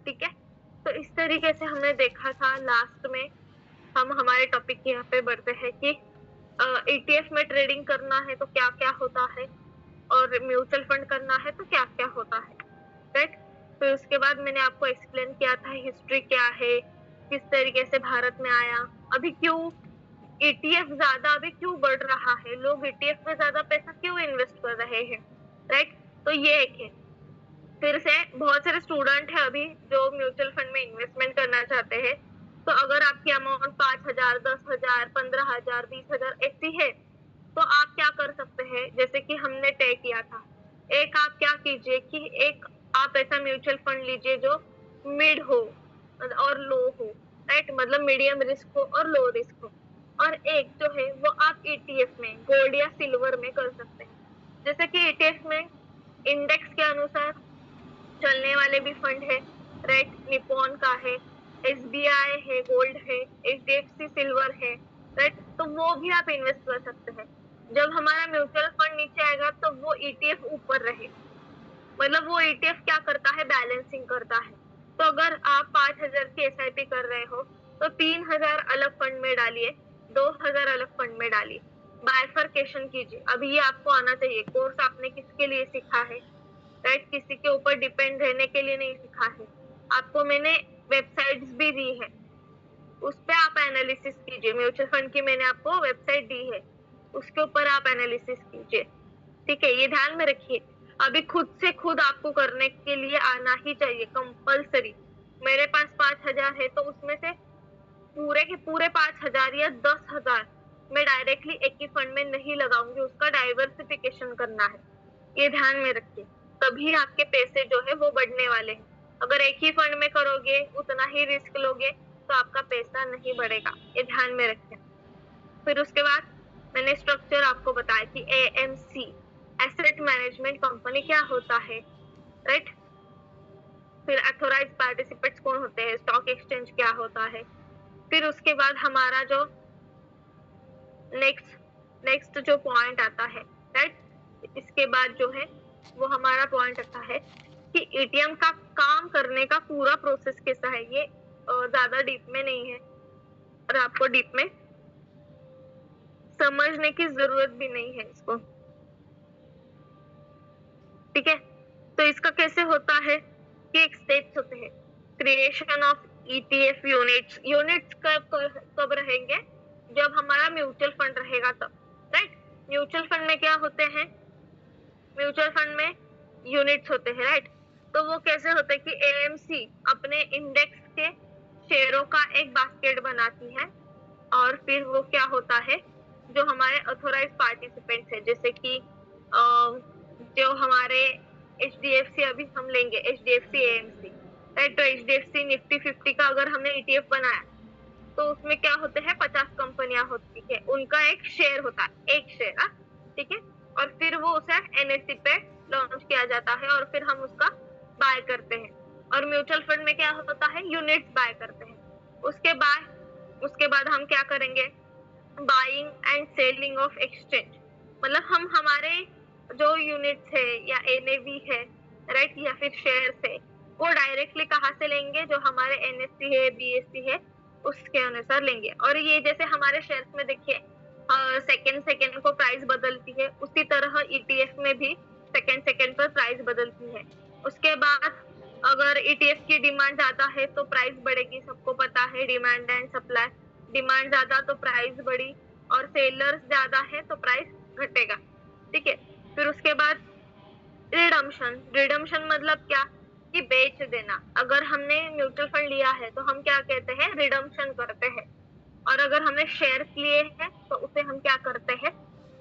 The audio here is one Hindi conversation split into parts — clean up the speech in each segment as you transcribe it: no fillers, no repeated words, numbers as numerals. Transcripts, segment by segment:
ठीक है। तो इस तरीके से हमने देखा था। लास्ट में हम हमारे टॉपिक की यहाँ पे बढ़ते हैं कि ईटीएफ में ट्रेडिंग करना है तो क्या क्या होता है, और म्यूचुअल फंड करना है तो क्या क्या होता है, राइट। फिर उसके बाद मैंने आपको एक्सप्लेन किया था हिस्ट्री क्या है, किस तरीके से भारत में आया, अभी क्यों ईटीएफ ज्यादा अभी क्यों बढ़ रहा है, लोग ईटीएफ में ज्यादा पैसा क्यों इन्वेस्ट कर रहे हैं, राइट। तो ये एक है। फिर से बहुत सारे स्टूडेंट है अभी जो म्यूचुअल फंड में इन्वेस्टमेंट करना चाहते हैं। तो अगर आपकी अमाउंट 5,000, 10,000, 15,000, 20,000 ऐसी है, तो आप क्या कर सकते हैं, जैसे कि हमने तय किया था। एक आप क्या कीजिए कि एक आप ऐसा म्यूचुअल फंड लीजिए जो मिड हो और लो हो, राइट, मतलब मीडियम रिस्क हो और लो रिस्क हो। और एक जो है वो आप ईटीएफ में गोल्ड या सिल्वर में कर सकते हैं। जैसे कि ईटीएफ में इंडेक्स के अनुसार चलने वाले भी फंड है, राइट, निपॉन का है, एसबीआई है, गोल्ड है, एचडीएफसी सिल्वर है, राइट। तो वो भी आप इन्वेस्ट कर सकते हैं। जब हमारा म्यूचुअल फंड नीचे आएगा तो वो ईटीएफ ऊपर रहे, मतलब वो ईटीएफ क्या करता है, बैलेंसिंग करता है। तो अगर आप 5,000 की एसआईपी कर रहे हो तो 3,000 अलग फंड में डालिए, 2,000 अलग फंड में डालिए, बाइफरकेशन कीजिए। अभी ये आपको आना चाहिए। कोर्स आपने किसके लिए सीखा है, राइट, किसी के ऊपर डिपेंड रहने के लिए नहीं सीखा है। आपको मैंने वेबसाइट्स भी दी है, उस पे आप एनालिसिस कीजिए। म्यूचुअल फंड की मैंने आपको वेबसाइट दी है, उसके ऊपर आप एनालिसिस कीजिए, ठीक है। ये ध्यान में रखिए। अभी खुद से खुद आपको करने के लिए आना ही चाहिए, कंपल्सरी। मेरे पास 5,000 है तो उसमें से पूरे के पूरे 5,000 या 10,000 मैं डायरेक्टली एक ही फंड में नहीं लगाऊंगी, उसका डाइवर्सिफिकेशन करना है। ये ध्यान में रखिए, तभी आपके पैसे जो है वो बढ़ने वाले हैं। अगर एक ही फंड में करोगे, उतना ही रिस्क लोगे, तो आपका पैसा नहीं बढ़ेगा। ये ध्यान में रखिए। फिर उसके बाद मैंने स्ट्रक्चर आपको बताया कि एएमसी, एसेट मैनेजमेंट कंपनी क्या होता है, राइट। फिर अथोराइज पार्टिसिपेंट्स कौन होते हैं, स्टॉक एक्सचेंज क्या होता है। फिर उसके बाद हमारा जो नेक्स्ट नेक्स्ट जो पॉइंट आता है, राइट, इसके बाद जो है वो हमारा पॉइंट आता है कि एटीएम का काम करने का पूरा प्रोसेस कैसा है। ये ज्यादा डीप में नहीं है और आपको डीप में समझने की जरूरत भी नहीं है इसको, ठीक है। तो इसका कैसे होता है कि एक स्टेप्स होते हैं। Creation of ETF units, units कब रहेंगे, जब हमारा म्यूचुअल फंड रहेगा तब, राइट। म्यूचुअल फंड में क्या होते हैं, म्यूचुअल फंड में यूनिट्स होते हैं, राइट। तो वो कैसे होते हैं कि एएमसी अपने इंडेक्स के शेयरों का एक बास्केट बनाती है, और फिर वो क्या होता है, जो हमारे ऑथोराइज पार्टिसिपेंट्स है, जैसे कि जो हमारे एचडीएफसी, अभी हम लेंगे एचडीएफसी एएमसी, राइट। तो एचडीएफसी निफ्टी 50 का अगर हमने ईटीएफ बनाया तो उसमें क्या होते हैं, 50 कंपनियां होती है, उनका एक शेयर होता है, एक शेयर, ठीक है। और फिर वो उसे एनएससी पे लॉन्च किया जाता है और फिर हम उसका बाय करते हैं। और म्यूचुअल फंड में क्या होता है, यूनिट्स बाय करते हैं। उसके बाद हम क्या करेंगे, buying and selling of exchange, मतलब हम हमारे जो यूनिट्स है या एनएवी है, राइट, या फिर शेयर्स है, वो डायरेक्टली कहाँ से लेंगे, जो हमारे एनएससी है, बीएससी है, उसके अनुसार लेंगे। और ये जैसे हमारे शेयर्स में देखिए सेकंड सेकंड को प्राइस बदलती है, उसी तरह ईटीएफ में भी सेकंड सेकंड पर प्राइस बदलती है। उसके बाद अगर ईटीएफ की डिमांड ज्यादा है तो प्राइस बढ़ेगी, सबको पता है, डिमांड एंड सप्लाई। डिमांड ज्यादा तो प्राइस बढ़ी, और सेलर्स ज्यादा है तो प्राइस घटेगा, ठीक है। फिर उसके बाद रिडम्पशन, रिडम्पशन मतलब क्या, कि बेच देना। अगर हमने म्यूचुअल फंड लिया है तो हम क्या कहते हैं, रिडम्पशन करते हैं। और अगर हमने शेयर्स लिए हैं तो उसे हम क्या करते हैं,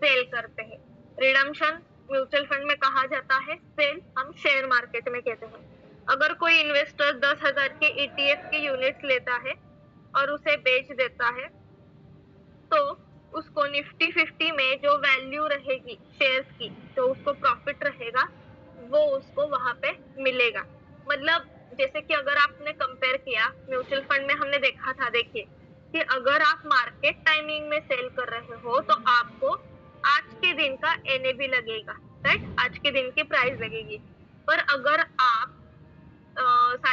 सेल करते हैं। रिडम्पशन म्यूचुअल फंड में कहा जाता है, सेल हम शेयर मार्केट में कहते हैं। अगर कोई इन्वेस्टर 10,000 के ईटीएफ की यूनिट्स लेता है और उसे बेच देता है, तो उसको निफ्टी 50 में जो वैल्यू रहेगी शेयर्स की, जो उसको प्रॉफिट रहेगा, वो उसको वहां पे मिलेगा। मतलब जैसे कि अगर आपने कंपेयर किया, म्यूचुअल फंड में हमने देखा था, देखिए कि अगर आप मार्केट टाइमिंग में सेल कर रहे हो तो आपको आज के दिन का एनएवी लगेगा, राइट, आज के दिन की प्राइस लगेगी। पर अगर आप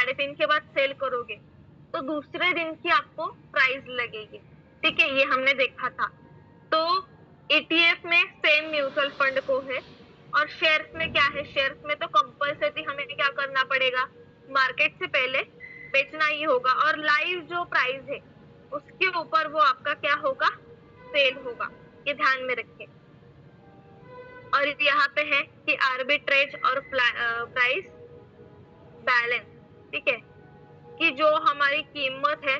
3:30 के बाद सेल करोगे तो दूसरे दिन की आपको प्राइस लगेगी। ठीक है, ये हमने देखा था। तो ETF में सेम म्यूचुअल फंड को है, और शेयर्स में क्या है, शेयर्स में तो कंपल्सरी हमें क्या करना पड़ेगा, मार्केट से पहले बेचना ही होगा, और लाइव जो प्राइस है उसके ऊपर वो आपका क्या होगा, सेल होगा। ये ध्यान में रखिए। और यहाँ पे है कि आर्बिट्रेज और प्राइस बैलेंस। ठीक है, कि जो हमारी कीमत है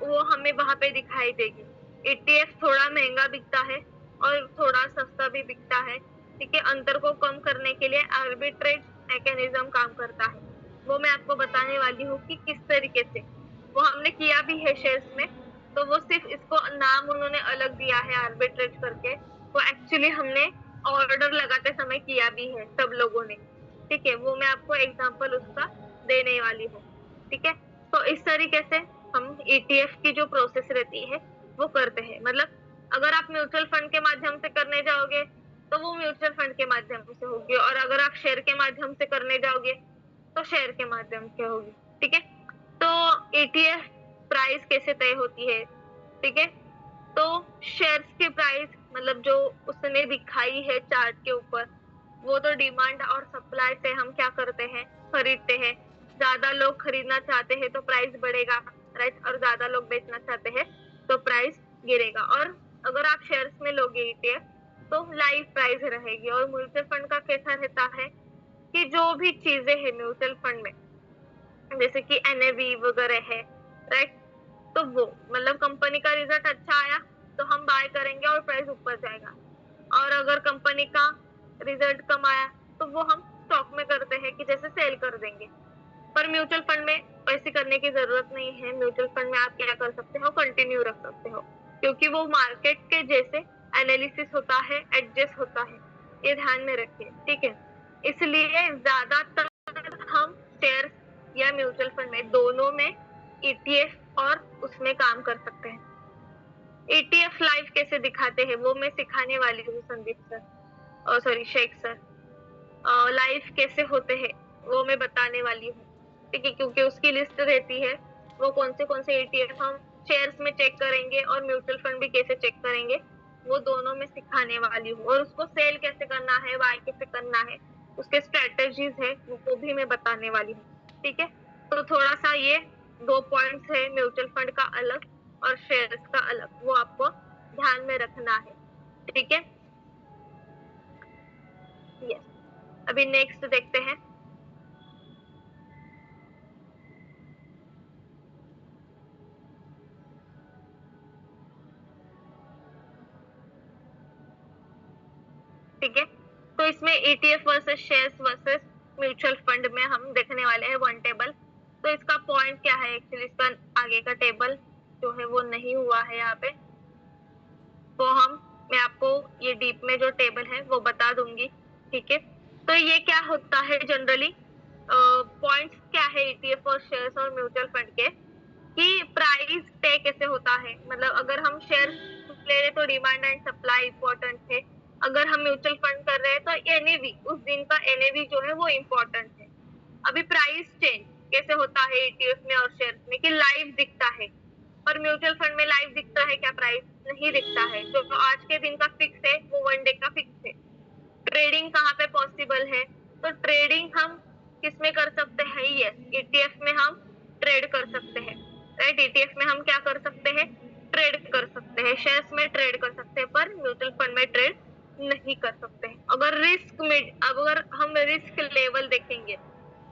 वो हमें वहां पे दिखाई देगी। ETF थोड़ा महंगा बिकता है और थोड़ा सस्ता भी बिकता है। ठीक है, अंतर को कम करने के लिए आर्बिट्रेज मैकेनिज्म काम करता है, वो मैं आपको बताने वाली हूँ कि किस तरीके से। वो हमने किया भी है शेयर्स में, तो वो सिर्फ इसको नाम उन्होंने अलग दिया है आर्बिट्रेज करके, वो एक्चुअली हमने ऑर्डर लगाते समय किया भी है सब लोगों ने। ठीक है, वो मैं आपको एग्जांपल उसका देने वाली हूँ। ठीक है, तो इस तरीके से हम ETF की जो प्रोसेस रहती है वो करते हैं। मतलब अगर आप म्यूचुअल फंड के माध्यम से करने जाओगे तो वो म्यूचुअल फंड के माध्यम से होगी, और अगर आप शेयर के माध्यम से करने जाओगे तो शेयर के माध्यम से होगी। ठीक है, तो ETF प्राइस कैसे तय होती है। ठीक है, तो शेयर्स की प्राइस मतलब जो उसने दिखाई है चार्ट के ऊपर, वो तो डिमांड और सप्लाई से हम क्या करते हैं, खरीदते हैं। ज्यादा लोग खरीदना चाहते हैं तो प्राइस बढ़ेगा, राइट, और ज्यादा लोग बेचना चाहते हैं तो प्राइस गिरेगा। और अगर आप शेयर्स में लोगे ETF तो लाइव प्राइस रहेगी। और म्यूचुअल फंड का कैसा रहता है कि जो भी चीजें हैं म्यूचुअल फंड में, जैसे कि NAV वगैरह है, राइट, तो वो मतलब कंपनी का रिजल्ट अच्छा आया तो हम बाय करेंगे और प्राइस ऊपर जाएगा, और अगर कंपनी का रिजल्ट कम आया तो वो हम स्टॉक में करते हैं कि जैसे सेल कर देंगे। पर म्यूचुअल फंड में ऐसे करने की जरूरत नहीं है। म्यूचुअल फंड में आप क्या कर सकते हो, कंटिन्यू रख सकते हो, क्योंकि वो मार्केट के जैसे एनालिसिस होता है, एडजस्ट होता है। ये ध्यान में रखिए। ठीक है, इसलिए ज्यादातर हम शेयर या म्यूचुअल फंड में दोनों में ETF और उसमें काम कर सकते हैं। ETF लाइव कैसे दिखाते हैं वो मैं सिखाने वाली हूँ संदीप सर, और सॉरी शेख सर। लाइव कैसे होते हैं वो मैं बताने वाली हूँ। ठीक है, क्योंकि उसकी लिस्ट रहती है, वो कौन से ETF हम शेयर्स में चेक करेंगे और म्यूचुअल फंड भी कैसे चेक करेंगे, वो दोनों में सिखाने वाली हूँ। और उसको सेल कैसे करना है, बाय कैसे करना है, उसके स्ट्रेटेजीज है, वो भी मैं बताने वाली हूँ। ठीक है, तो थोड़ा सा ये 2 पॉइंट्स है, म्यूचुअल फंड का अलग और शेयर्स का अलग, वो आपको ध्यान में रखना है। ठीक है, यस, अभी नेक्स्ट देखते हैं। ठीक है, तो इसमें ETF versus shares versus mutual fund में हम देखने वाले हैं वन टेबल। तो इसका पॉइंट क्या है, एक्चुअली इसका आगे का टेबल जो है वो नहीं हुआ है यहाँ पे, तो मैं आपको ये डीप में जो टेबल है वो बता दूंगी। ठीक है, तो ये क्या होता है जनरली, पॉइंट्स क्या है ETF और शेयर्स और म्यूचुअल फंड के, कि प्राइस तय कैसे होता है। मतलब अगर हम शेयर ले रहे तो डिमांड एंड सप्लाई इंपॉर्टेंट है, अगर हम म्यूचुअल फंड कर रहे हैं तो NAV, उस दिन का NAV जो है वो इम्पोर्टेंट है। अभी प्राइस चेंज कैसे होता है ETF में और शेयर्स में, कि लाइव दिखता है, पर म्यूचुअल फंड में लाइव दिखता है क्या, प्राइस नहीं दिखता है। जो आज के दिन का फिक्स है वो वन डे का फिक्स है। ट्रेडिंग कहाँ पे पॉसिबल है, तो ट्रेडिंग हम किस में कर सकते हैं, यस, ETF में हम ट्रेड कर सकते हैं, राइट। ETF में हम क्या कर सकते हैं, ट्रेड कर सकते हैं, शेयर्स में ट्रेड कर सकते हैं, पर म्यूचुअल फंड में ट्रेड नहीं कर सकते हैं। अगर हम रिस्क लेवल देखेंगे,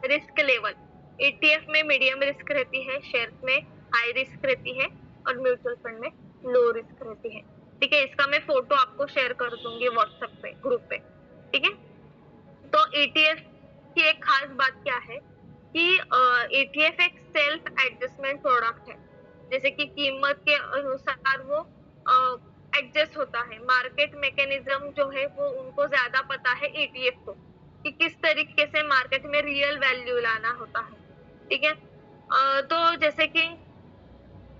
रिस्क लेवल ETF में मीडियम रिस्क रहती है, शेयर्स में हाई रिस्क रहती है, और म्यूचुअल फंड में लो रिस्क रहती है। ठीक है, इसका मैं फोटो आपको शेयर कर दूंगी व्हाट्सएप पे, ग्रुप पे। ठीक है, तो ETF की एक खास बात क्या है कि ETF एक सेल्फ एडजस्टमेंट प्रोडक्ट है, जैसे कि कीमत के अनुसार वो एडजस्ट होता है। मार्केट मैकेनिज्म जो है वो उनको ज्यादा पता है ETF को, कि किस तरीके से मार्केट में रियल वैल्यू लाना होता है। ठीक है, तो जैसे कि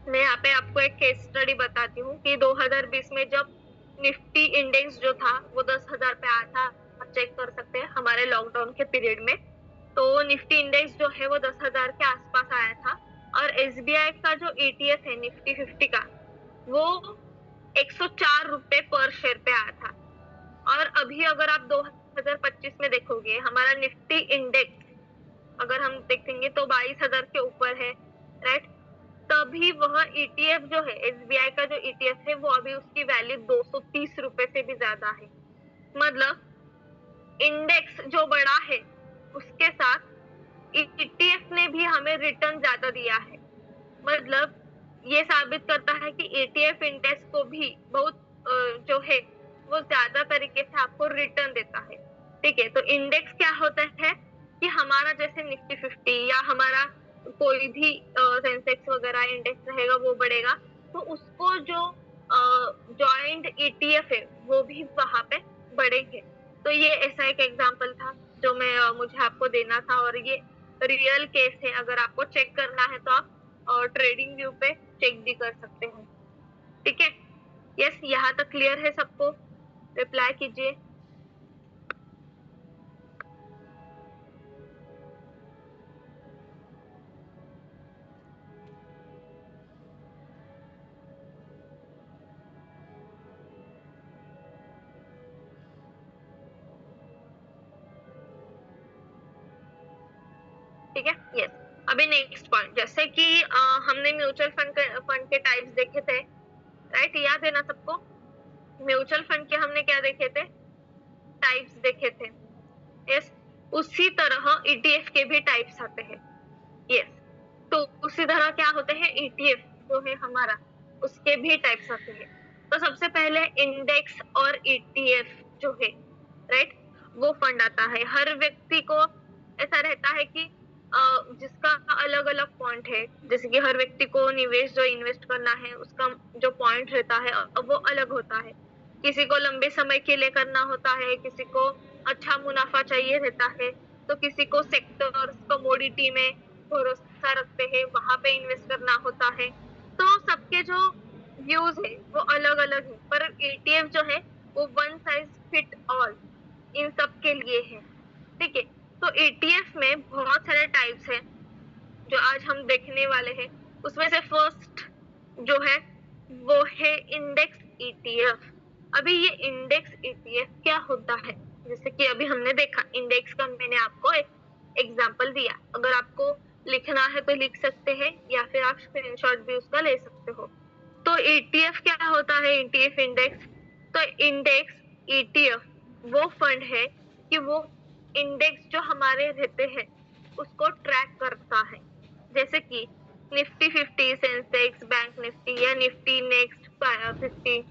मैं यहाँ पे आपको एक केस स्टडी बताती हूँ कि 2020 में जब निफ्टी इंडेक्स जो था वो 10,000 पे आया था, आप चेक कर सकते हैं हमारे लॉकडाउन के पीरियड में। तो निफ्टी इंडेक्स जो है वो 10,000 SBI का जो ETF है निफ्टी 50 का, वो 104 रुपए पर शेयर पे आया था। और अभी अगर आप 2025 में देखोगे, हमारा निफ्टी इंडेक्स अगर हम देखेंगे तो 22,000 के ऊपर है, राइट। तभी वह ETF जो है, SBI का जो ETF है, वो अभी उसकी वैल्यू 230 रुपए से भी ज्यादा है। मतलब इंडेक्स जो बड़ा है उसके साथ ETF ने भी हमें रिटर्न ज्यादा दिया है। मतलब ये साबित करता है कि ETF इंडेक्स को भी बहुत जो है वो ज्यादा तरीके से आपको रिटर्न देता है। ठीक है, तो इंडेक्स क्या होता है कि हमारा जैसे निफ्टी 50 या हमारा कोई भी सेंसेक्स वगैरह इंडेक्स रहेगा वो बढ़ेगा, तो उसको जो जॉइंट ETF है वो भी वहां पे बढ़ेंगे। तो ये ऐसा एक एग्जांपल था जो मैं मुझे आपको देना था, और ये रियल केस है। अगर आपको चेक करना है तो आप ट्रेडिंग व्यू पे चेक भी कर सकते हैं। ठीक है, यस, यहाँ तक क्लियर है सबको? रिप्लाई कीजिए। ठीक है, यस। अभी नेक्स्ट पॉइंट, जैसे कि हमने म्यूचुअल फंड के टाइप्स देखे थे, राइट, याद है ना सबको? म्यूचुअल फंड के हमने क्या देखे थे? टाइप्स देखे थे, यस। उसी तरह ETF के भी टाइप्स आते हैं, यस। तो उसी तरह क्या होते हैं, ETF जो है हमारा, उसके भी टाइप्स आते हैं। तो सबसे पहले इंडेक्स और ETF जो है, राइट, वो फंड आता है। हर व्यक्ति को ऐसा रहता है कि जिसका अलग अलग पॉइंट है, जैसे कि हर व्यक्ति को निवेश जो इन्वेस्ट करना है उसका जो पॉइंट रहता है वो अलग होता है। किसी को लंबे समय के लिए करना होता है, किसी को अच्छा मुनाफा चाहिए रहता है, तो किसी को सेक्टर कमोडिटी में भरोसा रखते हैं, वहां पे इन्वेस्ट करना होता है। तो सबके जो व्यूज है वो अलग अलग है, पर ETF जो है वो one size fit all in सब के लिए है। ठीक है, तो ETF में बहुत सारे टाइप्स हैं जो आज हम देखने वाले हैं। उसमें से फर्स्ट जो है वो है इंडेक्स ETF। अभी ये इंडेक्स ETF क्या होता है, जैसे कि अभी हमने देखा इंडेक्स का, मैंने आपको एक एग्जांपल दिया। अगर आपको लिखना है तो लिख सकते हैं, या फिर आप स्क्रीनशॉट भी उसका ले सकते हो। तो ETF क्या होता है, ETF इंडेक्स? तो इंडेक्स ETF वो फंड है कि वो इंडेक्स जो हमारे रहते हैं उसको ट्रैक करता है, जैसे कि निफ्टी 50, सेंसेक्स, बैंक निफ्टी या निफ्टी नेक्स्ट 50,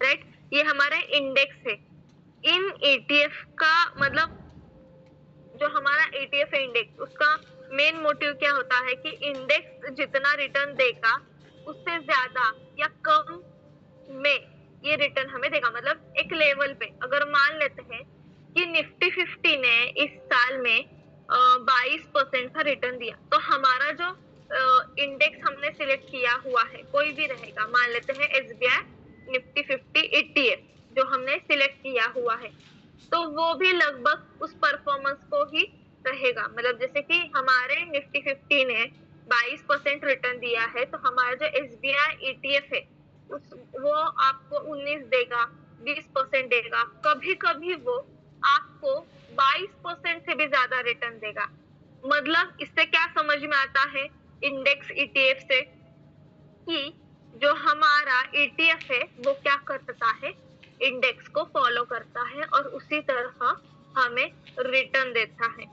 राइट। ये हमारा इंडेक्स है। इन ETF का मतलब जो हमारा ETF है इंडेक्स, उसका मेन मोटिव क्या होता है कि इंडेक्स जितना रिटर्न देगा उससे ज्यादा या कम में ये रिटर्न हमें देगा। मतलब एक लेवल पे अगर मान लेते हैं कि निफ्टी 50 ने इस साल में 22% का रिटर्न दिया, तो हमारा जो इंडेक्स हमने सिलेक्ट किया हुआ है कोई भी रहेगा, मान लेते हैं SBI निफ्टी 50 ETF जो हमने सिलेक्ट किया हुआ है, तो वो भी लगभग उस परफॉर्मेंस को ही रहेगा। मतलब जैसे कि हमारे निफ्टी 50 ने 22% रिटर्न दिया है, तो हमारा जो SBI ETF है वो आपको 19 देगा, 20% देगा, कभी कभी वो आपको 22% से भी ज्यादा रिटर्न देगा। मतलब इससे क्या समझ में आता है इंडेक्स ETF से, कि जो हमारा ETF है वो क्या करता है, इंडेक्स को फॉलो करता है और उसी तरह हमें रिटर्न देता है।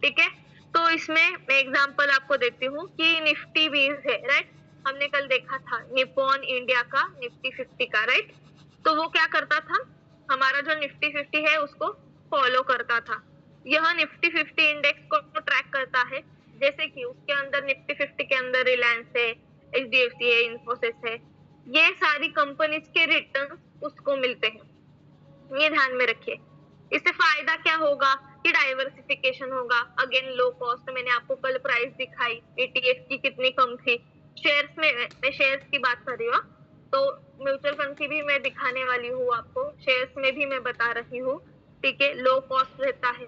ठीक है, तो इसमें मैं एग्जांपल आपको देती हूँ कि निफ्टी 20 है, राइट। हमने कल देखा था निप्पॉन इंडिया का निफ्टी 50 का, राइट। तो वो क्या करता था, हमारा जो निफ्टी 50 है उसको फॉलो करता था। यह निफ्टी 50 इंडेक्स को ट्रैक करता है, जैसे कि उसके अंदर निफ्टी 50 के अंदर रिलायंस है, HDFC है, इन्फोसिस है, ये सारी कंपनीज के रिटर्न उसको मिलते हैं। ये ध्यान में रखिए। इससे फायदा क्या होगा कि डाइवर्सिफिकेशन होगा। अगेन लो कॉस्ट, मैंने आपको कल प्राइस दिखाई ETF की कितनी कम थी। शेयर्स में मैं शेयर्स की बात कर रही हूँ, तो म्यूचुअल फंड की भी मैं दिखाने वाली हूँ आपको, शेयर्स में भी मैं बता रही हूँ। ठीक है, लो कॉस्ट रहता है,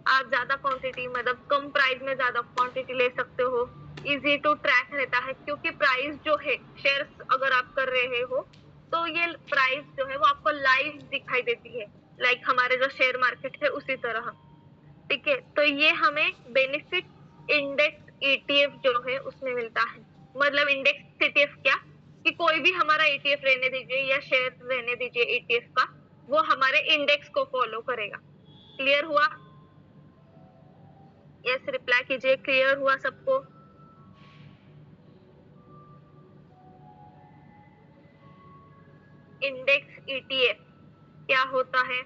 आप ज्यादा क्वांटिटी मतलब कम प्राइस में ज्यादा क्वांटिटी ले सकते हो, इजी टू ट्रैक रहता है, क्योंकि प्राइस जो है, शेयर्स अगर आप कर रहे हो तो ये प्राइस जो है वो आपको लाइव दिखाई देती है, लाइक हमारे जो शेयर मार्केट है उसी तरह। ठीक है, तो ये हमें बेनिफिट इंडेक्स ईटीएफ जो है उसमें मिलता है। मतलब इंडेक्स ईटीएफ क्या, कि कोई भी हमारा ईटीएफ रहने दीजिए या शेयर रहने दीजिए ईटीएफ का, वो हमारे इंडेक्स को फॉलो करेगा। क्लियर हुआ? यस रिप्लाई कीजिए, क्लियर हुआ सबको? इंडेक्स ईटीएफ क्या होता है?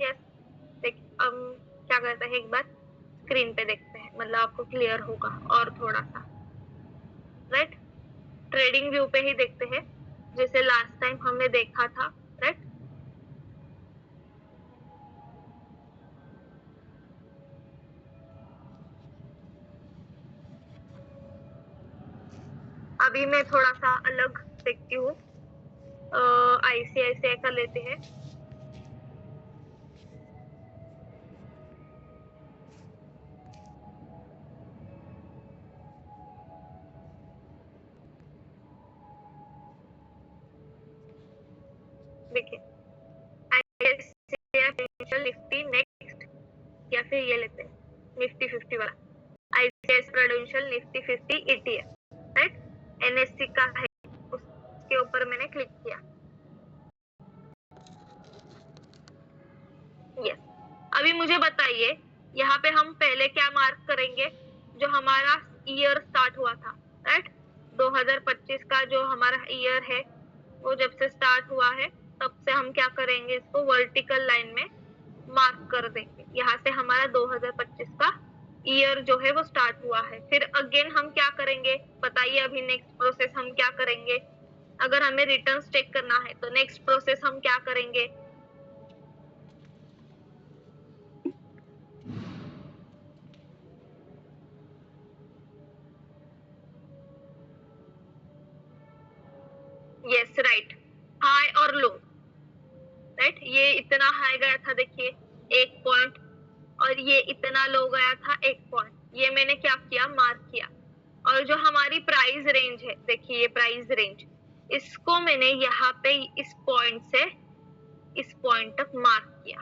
यस, अब क्या करते हैं, एक बार स्क्रीन पे देखते हैं, मतलब आपको क्लियर होगा और थोड़ा सा। राइट, ट्रेडिंग व्यू पे ही देखते हैं, जैसे लास्ट टाइम हमने देखा था। राइट, अभी मैं थोड़ा सा अलग देखती हूँ, आईसीआईसीआई का लेते हैं। देखिए, आईसीआईसीआई निफ्टी नेक्स्ट, या फिर ये लेते हैं निफ्टी 50 वाला, ICICI prudential Nifty 50 ETF. Right, NSC का है, उसके ऊपर मैंने क्लिक किया। यस, अभी मुझे बताइए, यहाँ पे हम पहले क्या मार्क करेंगे, जो हमारा ईयर स्टार्ट हुआ था। राइट, 2025 का जो हमारा ईयर है वो जब से स्टार्ट हुआ है तब से हम क्या करेंगे, इसको वर्टिकल लाइन में मार्क कर देंगे। यहाँ से हमारा 2025 का ईयर जो है वो स्टार्ट हुआ है। फिर अगेन हम क्या करेंगे बताइए, अभी नेक्स्ट प्रोसेस हम क्या करेंगे? अगर हमें रिटर्न चेक करना है तो नेक्स्ट प्रोसेस हम क्या करेंगे? यस राइट, हाई और लो। राइट, ये इतना हाई गया था देखिए 1 पॉइंट, और ये इतना लो गया था 1 पॉइंट। ये मैंने क्या किया, मार्क किया। और जो हमारी प्राइस रेंज है, देखिए ये प्राइस रेंज, इसको मैंने यहाँ पे इस पॉइंट से इस पॉइंट तक मार्क किया।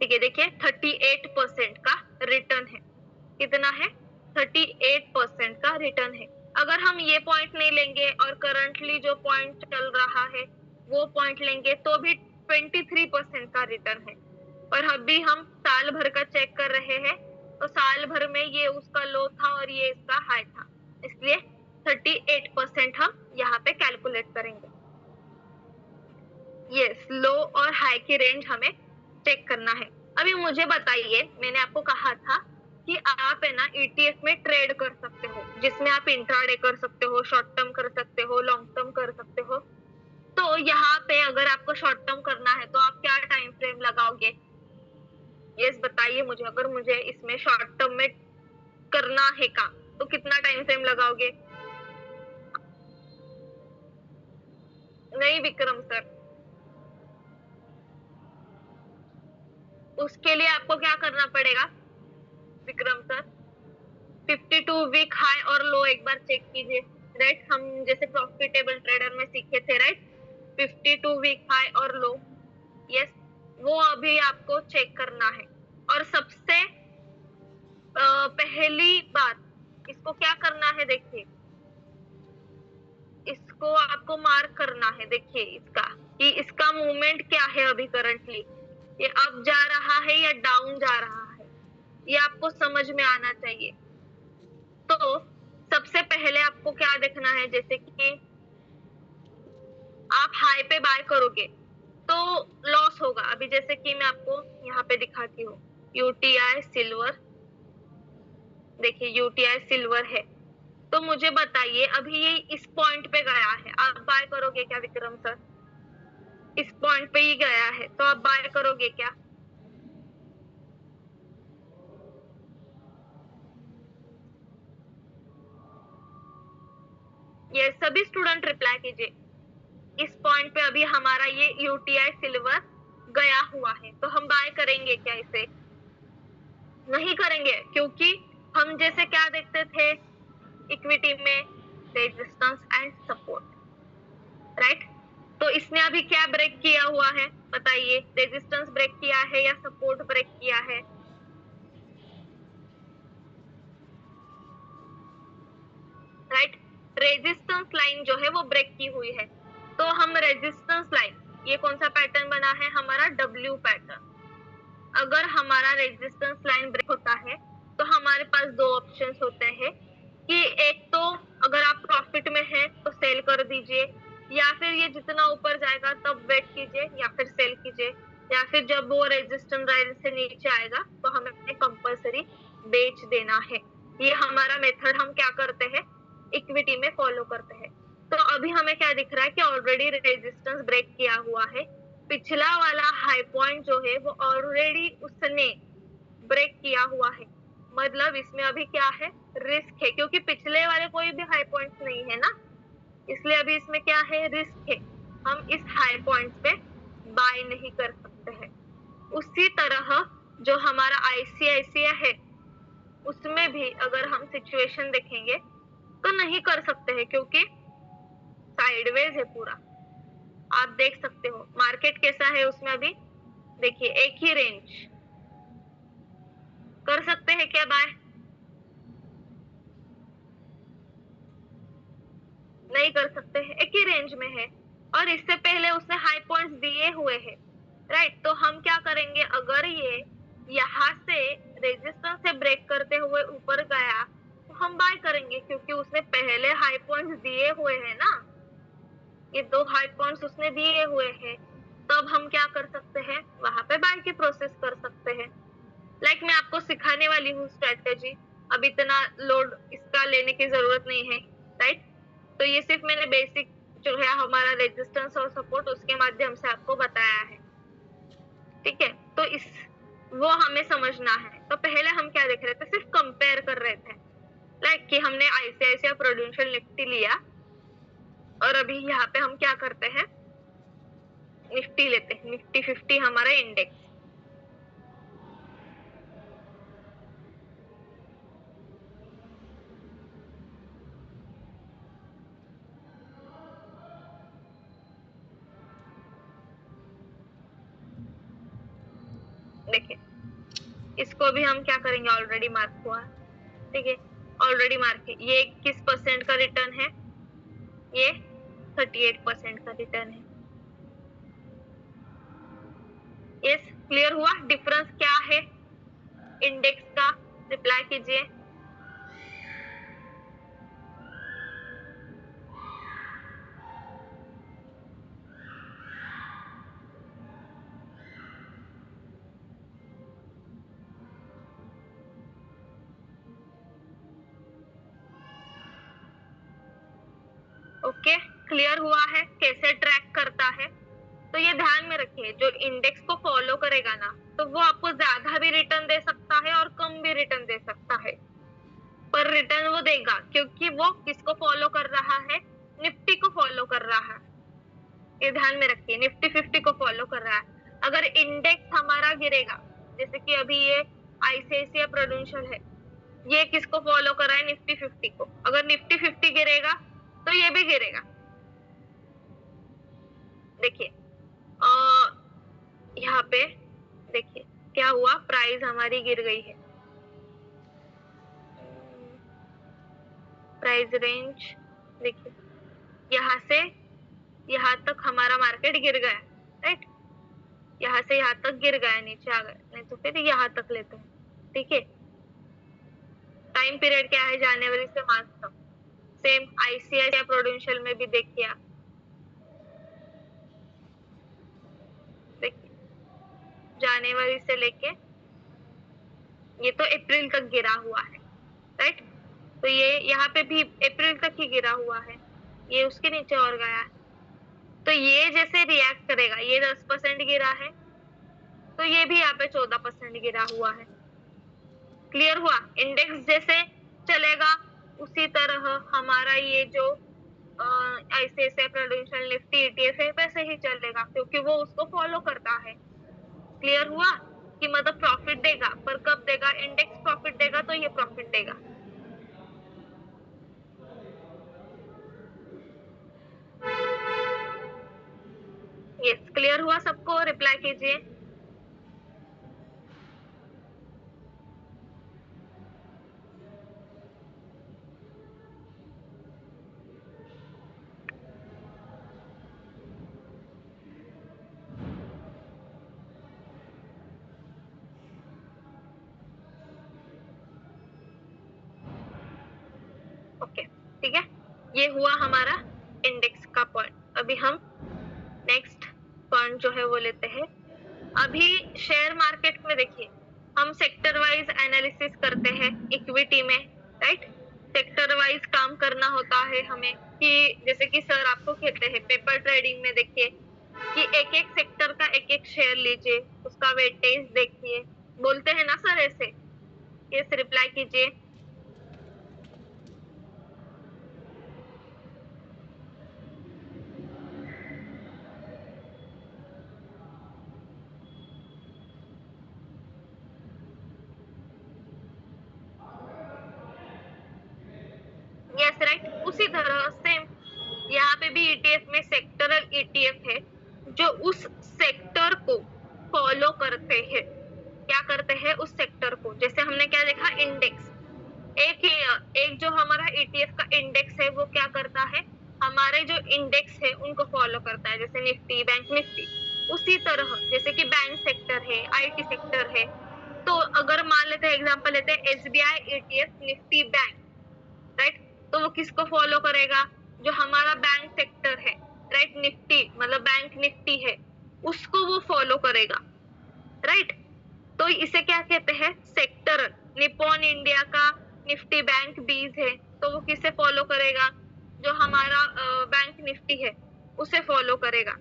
ठीक है, देखिए 38% का रिटर्न है। कितना है? 38% का रिटर्न है। अगर हम ये पॉइंट नहीं लेंगे और करंटली जो पॉइंट चल रहा है वो पॉइंट लेंगे तो भी 23% का रिटर्न है। और अभी हम साल भर का चेक कर रहे हैं, तो साल भर में ये उसका लो था और ये इसका हाई था, इसलिए 38% हम यहाँ पे कैलकुलेट करेंगे। यस, लो और हाई की रेंज हमें चेक करना है। अभी मुझे बताइए, मैंने आपको कहा था कि आप है ना ईटीएफ में ट्रेड कर सकते हो, जिसमें आप इंट्राडे कर सकते हो, शॉर्ट टर्म कर सकते हो, लॉन्ग टर्म कर सकते हो। तो यहाँ पे अगर आपको शॉर्ट टर्म करना है तो आप क्या टाइम फ्रेम लगाओगे? यस बताइए मुझे, अगर मुझे इसमें शॉर्ट टर्म में करना है काम तो कितना टाइम फ्रेम लगाओगे? नहीं विक्रम सर, उसके लिए आपको क्या करना पड़ेगा विक्रम सर? 52 वीक हाई और लो एक बार चेक कीजिए। राइट, हम जैसे प्रॉफिटेबल ट्रेडर में सीखे थे। राइट, 52 वीक हाई और लो, यस, वो अभी आपको चेक करना है। और सबसे पहली बात, इसको क्या करना है, देखिए इसको आपको मार्क करना है। देखिए इसका, कि इसका मूवमेंट क्या है अभी करंटली, ये अप जा रहा है या डाउन जा रहा है, ये आपको समझ में आना चाहिए। तो सबसे पहले आपको क्या देखना है, जैसे कि आप हाई पे बाय करोगे तो लॉस होगा। अभी जैसे कि मैं आपको यहाँ पे दिखाती हूँ, यूटीआई सिल्वर देखिए यूटीआई सिल्वर है, तो मुझे बताइए अभी ये इस पॉइंट पे गया है, आप बाय करोगे क्या विक्रम सर? इस पॉइंट पे ही गया है तो आप बाय करोगे क्या? ये सभी स्टूडेंट रिप्लाई कीजिए। इस पॉइंट पे अभी हमारा ये यूटीआई सिल्वर गया हुआ है, तो हम बाय करेंगे क्या इसे? नहीं करेंगे, क्योंकि हम जैसे क्या देखते थे इक्विटी में, रेजिस्टेंस एंड सपोर्ट, राइट? तो इसने अभी क्या ब्रेक किया हुआ है बताइए? रेजिस्टेंस ब्रेक किया है या सपोर्ट ब्रेक किया है? राइट, रेजिस्टेंस लाइन जो है वो ब्रेक की हुई है, तो हम रेजिस्टेंस लाइन, ये कौन सा पैटर्न बना है हमारा? W pattern. अगर हमारा रेजिस्टेंस लाइन ब्रेक होता है तो हमारे पास दो ऑप्शंस होते हैं कि एक तो अगर आप प्रॉफिट में हैं तो सेल कर दीजिए, या फिर ये जितना ऊपर जाएगा तब वेट कीजिए या फिर सेल कीजिए, या फिर जब वो रेजिस्टेंस लाइन से नीचे आएगा तो हमें कंपल्सरी बेच देना है। ये हमारा मेथड हम क्या करते हैं इक्विटी में फॉलो करते हैं। तो अभी हमें क्या दिख रहा है कि ऑलरेडी रेजिस्टेंस ब्रेक किया हुआ है, पिछला वाला हाई पॉइंट जो है वो ऑलरेडी उसने ब्रेक किया हुआ है, मतलब इसमें अभी क्या है? रिस्क है, क्योंकि पिछले वाले कोई भी हाई पॉइंट्स नहीं है ना, इसलिए अभी इसमें क्या है? रिस्क है। हम इस हाई पॉइंट्स पे बाय नहीं कर सकते हैं। उसी तरह जो हमारा आईसीआईसीआई है उसमें भी अगर हम सिचुएशन देखेंगे तो नहीं कर सकते हैं, क्योंकि साइडवेज है पूरा। आप देख सकते हो मार्केट कैसा है उसमें अभी, देखिए एक ही रेंज। कर सकते हैं क्या बाय? नहीं कर सकते हैं, एक ही रेंज में है और इससे पहले उसने हाई पॉइंट्स दिए हुए हैं, राइट? तो हम क्या करेंगे, अगर ये यहाँ से रेजिस्टेंस से ब्रेक करते हुए ऊपर गया तो हम बाय करेंगे, क्योंकि उसने पहले हाई पॉइंट्स दिए हुए हैं ना, ये दो हाई पॉइंट्स उसने दिए हुए हैं, तब हम क्या कर सकते हैं? वहां पे बाय की प्रोसेस कर सकते हैं। लाइक मैं आपको सिखाने वाली हूँ स्ट्रेटेजी, अब इतना लोड इसका लेने की जरूरत नहीं है, राइट? तो ये सिर्फ मैंने बेसिक जो है हमारा रेजिस्टेंस और सपोर्ट उसके माध्यम से आपको बताया है, ठीक है? तो इस वो हमें समझना है। तो पहले हम क्या देख रहे थे? सिर्फ कंपेयर कर रहे थे, लाइक कि हमने आईसीआईसीआई प्रूडेंशियल निफ्टी लिया और अभी यहाँ पे हम क्या करते हैं? निफ्टी लेते हैं, निफ्टी 50 हमारा इंडेक्स। देखिए इसको भी हम क्या करेंगे? ऑलरेडी मार्क हुआ, ठीक है? ऑलरेडी मार्क है। ये किस परसेंट का रिटर्न है? ये 38% का रिटर्न है। यस, क्लियर हुआ? डिफरेंस क्या है इंडेक्स का? रिप्लाई कीजिए। ओके, क्लियर हुआ है कैसे ट्रैक करता है? तो ये ध्यान में रखिए, जो इंडेक्स को फॉलो करेगा ना तो वो आपको ज्यादा भी रिटर्न दे सकता है और कम भी रिटर्न दे सकता है, पर रिटर्न वो देगा, क्योंकि वो किसको फॉलो कर रहा है? निफ्टी को फॉलो कर रहा है। ये ध्यान में रखिए, निफ्टी 50 को फॉलो कर रहा है। अगर इंडेक्स हमारा गिरेगा, जैसे कि अभी ये आईसीआईसीआई प्रूडेंशियल है, ये किसको फॉलो कर रहा है? निफ्टी 50 को। अगर निफ्टी 50 गिरेगा तो ये भी गिरेगा। देखिए यहाँ पे देखिए क्या हुआ, प्राइस हमारी गिर गई है। प्राइस रेंज देखिए, यहाँ से यहाँ तक हमारा मार्केट गिर गया, राइट? यहाँ से यहाँ तक गिर गया, नीचे आ गया, नहीं तो फिर यहाँ तक लेते हैं, ठीक है? टाइम पीरियड क्या है? जनवरी से मार्च तक। सेम आईसीआईसीआई प्रूडेंशियल में भी देखिए आप, देखिए जनवरी से लेके ये तो अप्रैल तक गिरा हुआ है, राइट। तो ये यहाँ पे भी अप्रैल तक ही गिरा हुआ है, ये उसके नीचे और गया है। तो ये जैसे रिएक्ट करेगा, ये 10% गिरा है, तो ये भी यहाँ पे 14% गिरा हुआ है। क्लियर हुआ? इंडेक्स जैसे चलेगा उसी तरह हमारा ये जो ICICI प्रूडेंशियल निफ्टी ETF है वैसे ही चलेगा, क्योंकि वो उसको फॉलो करता है। क्लियर हुआ कि मतलब प्रॉफिट देगा, पर कब देगा? इंडेक्स प्रॉफिट देगा तो ये प्रॉफिट देगा। यस, क्लियर हुआ सबको? रिप्लाई कीजिए। ओके, ठीक है, ये हुआ हमारा इंडेक्स का पॉइंट। अभी हम नेक्स्ट पॉइंट जो है वो लेते हैं। अभी शेयर मार्केट में देखिए, हम सेक्टर वाइज एनालिसिस करते हैं इक्विटी में, राइट। सेक्टर वाइज काम करना होता है हमें, कि जैसे कि सर आपको कहते हैं पेपर ट्रेडिंग में देखिए कि एक एक सेक्टर का एक एक शेयर लीजिए, उसका वेटेज देखिए, बोलते हैं ना सर ऐसे? यस, रिप्लाई कीजिए। Yes, right. उसी तरह से यहाँ पे भी ETF में सेक्टरल ETF है, जो उस सेक्टर को फॉलो करते हैं। क्या करते हैं? उस सेक्टर को। जैसे हमने क्या देखा? इंडेक्स। एक जो हमारा ETF का इंडेक्स है वो क्या करता है? हमारे जो इंडेक्स है उनको फॉलो करता है, जैसे निफ्टी, बैंक निफ्टी। उसी तरह जैसे कि बैंक सेक्टर है, IT सेक्टर है, तो अगर मान लेते हैं, एग्जांपल लेते हैं SBI ETF Nifty bank, right. तो वो किसको फॉलो करेगा? जो हमारा बैंक सेक्टर है, राइट, निफ्टी मतलब बैंक निफ्टी है, उसको वो फॉलो करेगा, राइट। तो इसे क्या कहते हैं? सेक्टर। निप्पॉन इंडिया का निफ्टी बैंक 20 है, तो वो किसे फॉलो करेगा? जो हमारा बैंक निफ्टी है उसे फॉलो करेगा।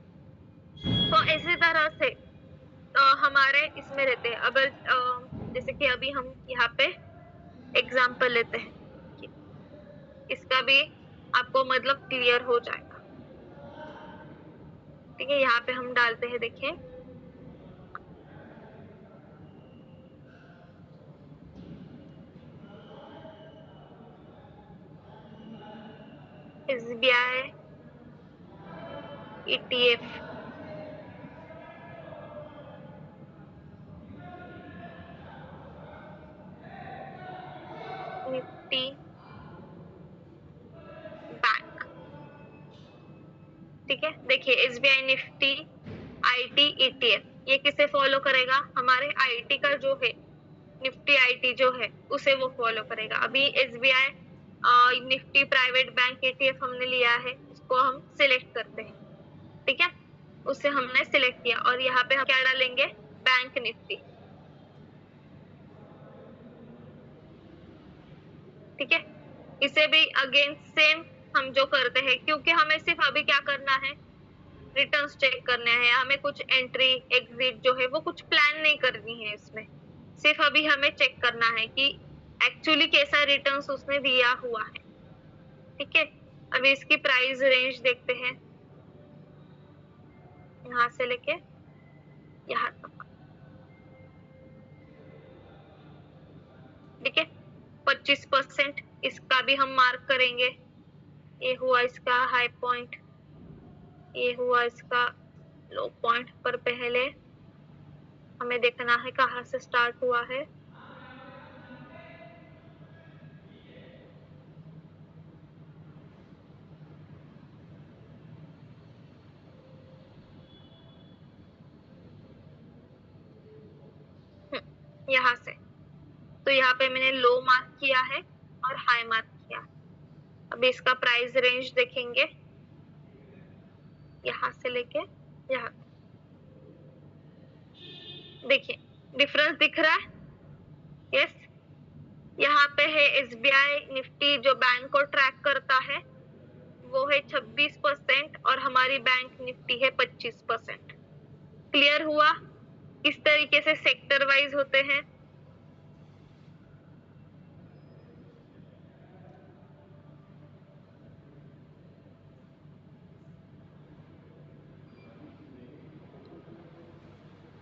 तो इसी तरह से हमारे इसमें रहते हैं। अगर जैसे कि अभी हम यहाँ पे एग्जाम्पल लेते हैं, इसका भी आपको मतलब क्लियर हो जाएगा। ठीक है, यहाँ पे हम डालते हैं, देखिए SBI ETF निफ्टी बैंक। ठीक है, देखिए SBI निफ्टी IT ETF, ये किसे फॉलो करेगा? हमारे IT का जो है, निफ्टी IT जो है उसे वो फॉलो करेगा। अभी SBI Nifty private bank ETF हमने लिया है, उसको हम सिलेक्ट करते हैं। ठीक है, उसे हमने सिलेक्ट किया और यहाँ पे हम क्या डालेंगे? Bank Nifty. ठीक है, इसे भी अगेन सेम हम जो करते हैं, क्योंकि हमें सिर्फ अभी क्या करना है? रिटर्न्स चेक करने हैं, हमें कुछ एंट्री एग्जिट जो है वो कुछ प्लान नहीं करनी है इसमें। सिर्फ अभी हमें चेक करना है कि एक्चुअली कैसा रिटर्न्स उसने दिया हुआ है। ठीक है, अभी इसकी प्राइस रेंज देखते हैं, यहाँ से लेके यहाँ तक। ठीक है, 25% इसका भी हम मार्क करेंगे। ये हुआ इसका हाई पॉइंट, ये हुआ इसका लो पॉइंट। पर पहले हमें देखना है कहाँ से स्टार्ट हुआ है। यहाँ से। तो यहाँ पे मैंने लो मार्क किया है और हाई मार्क किया। अभी इसका प्राइस रेंज देखेंगे, यहाँ से लेके यहाँ। देखिए डिफरेंस दिख रहा है? यस, यहाँ पे है SBI निफ्टी जो बैंक को ट्रैक करता है, वो है 26% और हमारी बैंक निफ्टी है 25%। क्लियर हुआ किस तरीके से सेक्टर वाइज होते हैं?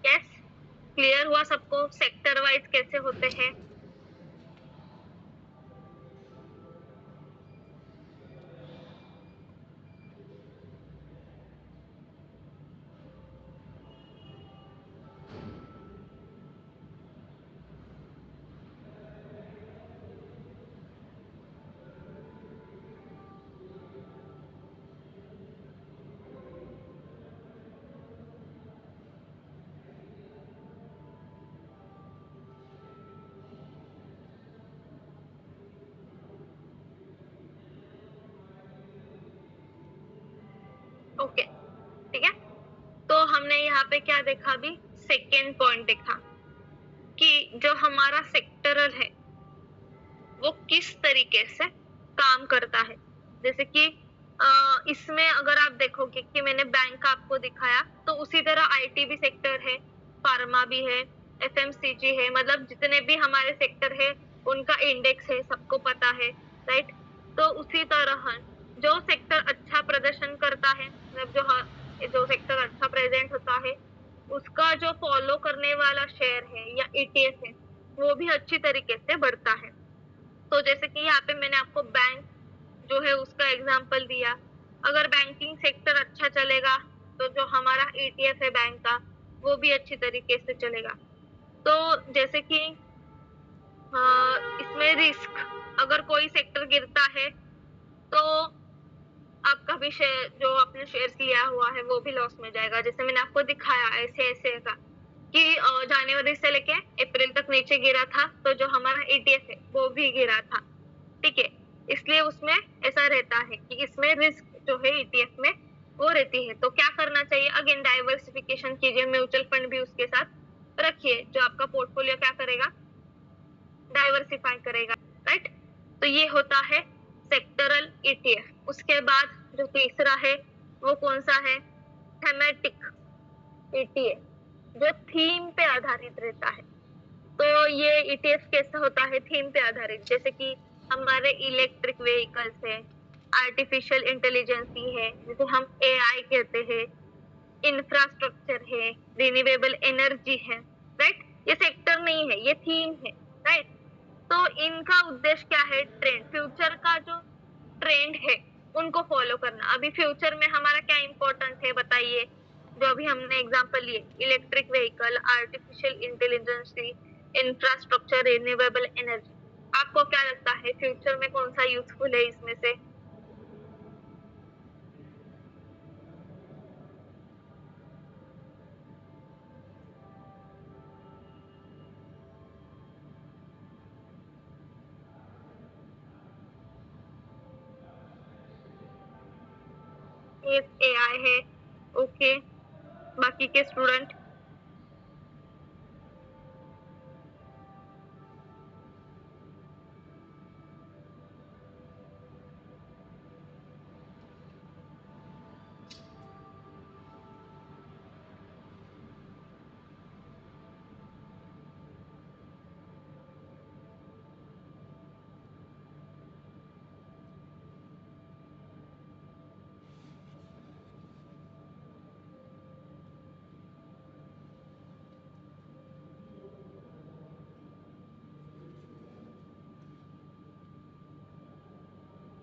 यस, क्लियर हुआ सबको सेक्टर वाइज कैसे होते हैं? ओके, ठीक है। तो हमने यहाँ पे क्या देखा? अभी सेकेंड पॉइंट देखा कि जो हमारा सेक्टरल है वो किस तरीके से काम करता है। जैसे कि इसमें अगर आप देखोगे कि मैंने बैंक आपको दिखाया, तो उसी तरह IT भी सेक्टर है, फार्मा भी है, FMCG है, मतलब जितने भी हमारे सेक्टर है उनका इंडेक्स है, सबको पता है, राइट। तो उसी तरह जो सेक्टर अच्छा प्रदर्शन करता है, मतलब जो सेक्टर अच्छा प्रेजेंट होता है, उसका जो फॉलो करने वाला शेयर है या ETF है, वो भी अच्छी तरीके से बढ़ता है। तो जैसे कि यहाँ पे मैंने आपको बैंक जो है उसका एग्जांपल दिया। अगर बैंकिंग सेक्टर अच्छा चलेगा तो जो हमारा ETF है बैंक का, वो भी अच्छी तरीके से चलेगा। तो जैसे कि इसमें रिस्क, अगर कोई सेक्टर गिरता है तो आपका भी शेयर, जो आपने शेयर्स लिया हुआ है, वो भी लॉस में जाएगा। जैसे मैंने आपको दिखाया ऐसे ऐसे का कि जनवरी से लेके अप्रैल तक नीचे गिरा था, तो जो हमारा ETF है वो भी गिरा था, ठीक है। इसलिए उसमें ऐसा रहता है कि इसमें रिस्क जो है ETF में वो रहती है। तो क्या करना चाहिए? अगेन डाइवर्सिफिकेशन कीजिए, म्यूचुअल फंड भी उसके साथ रखिए, जो आपका पोर्टफोलियो क्या करेगा? डाइवर्सिफाई करेगा, राइट। तो ये होता है सेक्टरल ETF। उसके बाद जो तीसरा है वो कौन सा है? थीमेटिक ETF, जो थीम पे आधारित रहता है। तो ये ETF कैसा होता है? थीम पे आधारित। जैसे कि हमारे इलेक्ट्रिक व्हीकल्स है, आर्टिफिशियल इंटेलिजेंस है, जिसे हम AI कहते हैं, इंफ्रास्ट्रक्चर है, रिन्यूएबल एनर्जी है, राइट। ये सेक्टर नहीं है, ये थीम है, राइट। तो इनका उद्देश्य क्या है? ट्रेंड, फ्यूचर का जो ट्रेंड है उनको फॉलो करना। अभी फ्यूचर में हमारा क्या इंपॉर्टेंट है बताइए? जो अभी हमने एग्जांपल लिए, electric vehicle, artificial intelligence, infrastructure, renewable energy. आपको क्या लगता है फ्यूचर में कौन सा यूजफुल है इसमें से? AI है, ओके। बाकी के स्टूडेंट?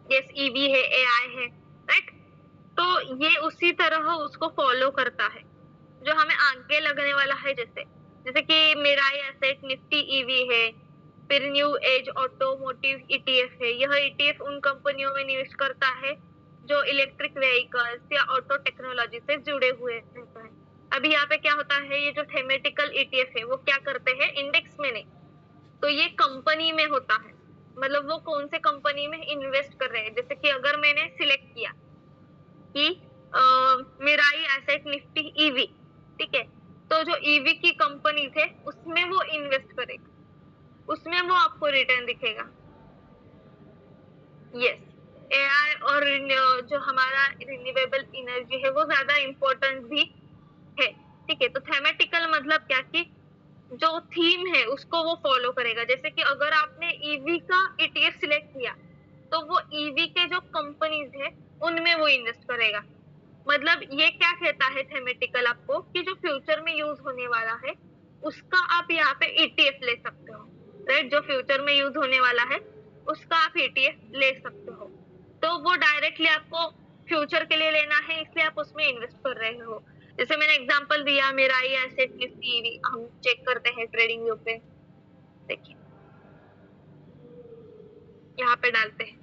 यस, EV है, AI है, राइट। तो ये उसी तरह उसको फॉलो करता है जो हमें आगे लगने वाला है। जैसे जैसे कि मेराई एसेट निफ्टी EV है, फिर न्यू एज ऑटोमोटिव ETF है। यह ETF उन कंपनियों में निवेश करता है जो इलेक्ट्रिक व्हीकल्स या ऑटो टेक्नोलॉजी से जुड़े हुए रहता है। अभी यहाँ पे क्या होता है? ये जो थेमेटिकल ETF है वो क्या करते हैं? इंडेक्स में नहीं, तो ये कंपनी में होता है। मतलब वो कौन से कंपनी में इन्वेस्ट कर रहे हैं। जैसे कि अगर मैंने सिलेक्ट किया कि मिराई एसेट निफ्टी EV, ठीक है, तो जो EV की कंपनी थे उसमें वो इन्वेस्ट करेगा, उसमें वो आपको रिटर्न दिखेगा। यस, एआई और जो हमारा रिन्यूएबल एनर्जी है वो ज्यादा इम्पोर्टेंट भी है। ठीक है, तो थेमेटिकल मतलब क्या कि जो थीम है उसको वो फॉलो करेगा। जैसे कि अगर आपने ईवी का ईटीएफ सिलेक्ट किया तो वो ईवी के जो कंपनीज है उनमें वो इन्वेस्ट करेगा। मतलब ये क्या कहता है थेमेटिकल आपको कि जो फ्यूचर में यूज होने वाला है उसका आप यहाँ पे ईटीएफ ले सकते हो। राइट, जो फ्यूचर में यूज होने वाला है उसका आप ईटीएफ ले सकते हो। तो वो डायरेक्टली आपको फ्यूचर के लिए लेना है, इसलिए आप उसमें इन्वेस्ट कर रहे हो। जैसे मैंने एग्जांपल दिया मिराई एसेट निफ्टी ईवी, हम चेक करते हैं ट्रेडिंग व्यू पे। देखिए यहाँ पे डालते हैं,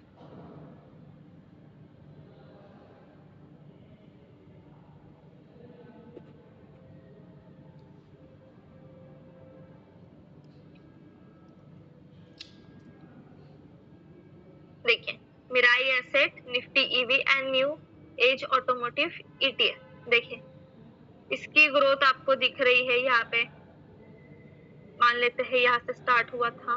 देखिए Mirae Asset Nifty EV and new age automotive ETF. देखिए इसकी ग्रोथ आपको दिख रही है यहाँ पे। मान लेते हैं यहाँ से स्टार्ट हुआ था,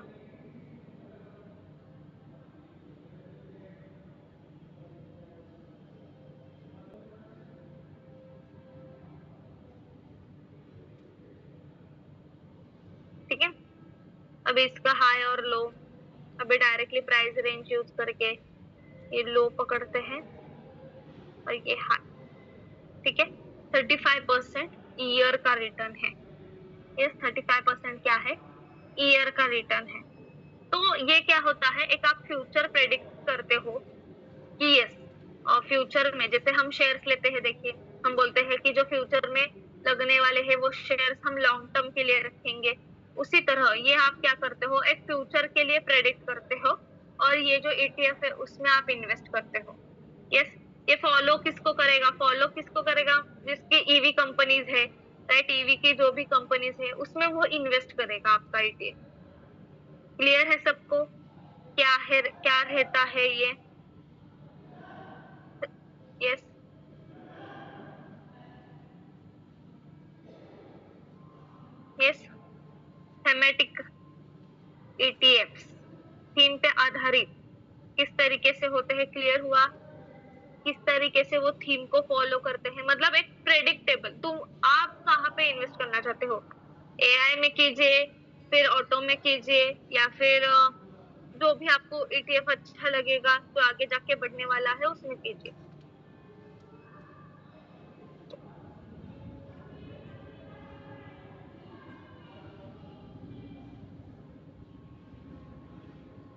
ठीक है। अभी इसका हाई और लो, अभी डायरेक्टली प्राइस रेंज यूज करके ये लो पकड़ते हैं और ये हाई। ठीक है, 35% ईयर का रिटर्न है। ये 35% क्या है, ईयर का रिटर्न है। तो ये क्या होता है, एक आप फ्यूचर प्रेडिक्ट करते हो कि यस फ्यूचर में जैसे हम शेयर्स लेते हैं। देखिए हम बोलते हैं कि जो फ्यूचर में लगने वाले हैं वो शेयर्स हम लॉन्ग टर्म के लिए रखेंगे। उसी तरह ये आप क्या करते हो, एक फ्यूचर के लिए प्रेडिक्ट करते हो और ये जो ईटीएफ है उसमें आप इन्वेस्ट करते हो। यस, ये फॉलो किसको करेगा, फॉलो किसको करेगा, जिसकी ईवी कंपनीज है। राइट, ईवी की जो भी कंपनीज है उसमें वो इन्वेस्ट करेगा आपका ईटीएफ। क्लियर है सबको क्या है, क्या रहता है ये? Yes, yes, thematic ETFs theme पे आधारित किस तरीके से होते हैं, क्लियर हुआ? किस तरीके से वो थीम को फॉलो करते हैं, मतलब एक प्रेडिक्टेबल। तुम आप कहाँ पे इन्वेस्ट करना चाहते हो, एआई में कीजिए, फिर ऑटो में कीजिए, या फिर जो भी आपको ईटीएफ अच्छा लगेगा जो आगे जाके बढ़ने वाला है उसमें कीजिए।